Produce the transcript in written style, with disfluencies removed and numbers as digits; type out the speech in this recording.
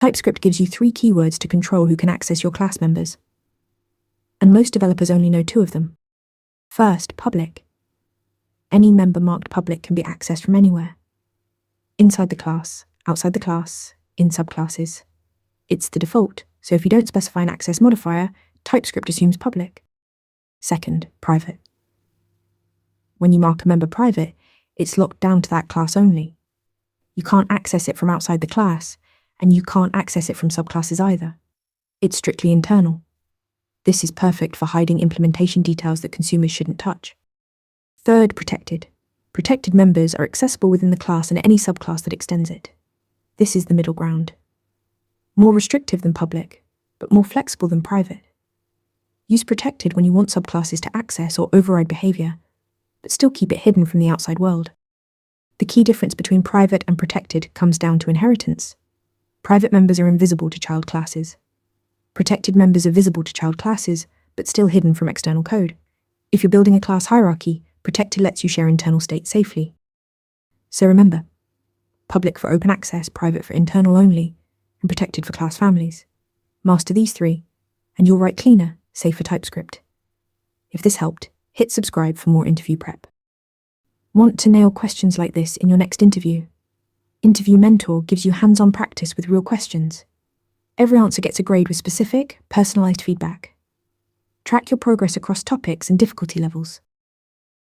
TypeScript gives you 3 keywords to control who can access your class members. And most developers only know 2 of them. First, public. Any member marked public can be accessed from anywhere. Inside the class, outside the class, in subclasses. It's the default, so if you don't specify an access modifier, TypeScript assumes public. Second, private. When you mark a member private, it's locked down to that class only. You can't access it from outside the class, and you can't access it from subclasses either. It's strictly internal. This is perfect for hiding implementation details that consumers shouldn't touch. Third, protected. Protected members are accessible within the class and any subclass that extends it. This is the middle ground. More restrictive than public, but more flexible than private. Use protected when you want subclasses to access or override behavior, but still keep it hidden from the outside world. The key difference between private and protected comes down to inheritance. Private members are invisible to child classes. Protected members are visible to child classes, but still hidden from external code. If you're building a class hierarchy, protected lets you share internal state safely. So remember, public for open access, private for internal only, and protected for class families. Master these 3, and you'll write cleaner, safer TypeScript. If this helped, hit subscribe for more interview prep. Want to nail questions like this in your next interview? Interview Mentor gives you hands-on practice with real questions. Every answer gets a grade with specific, personalized feedback. Track your progress across topics and difficulty levels.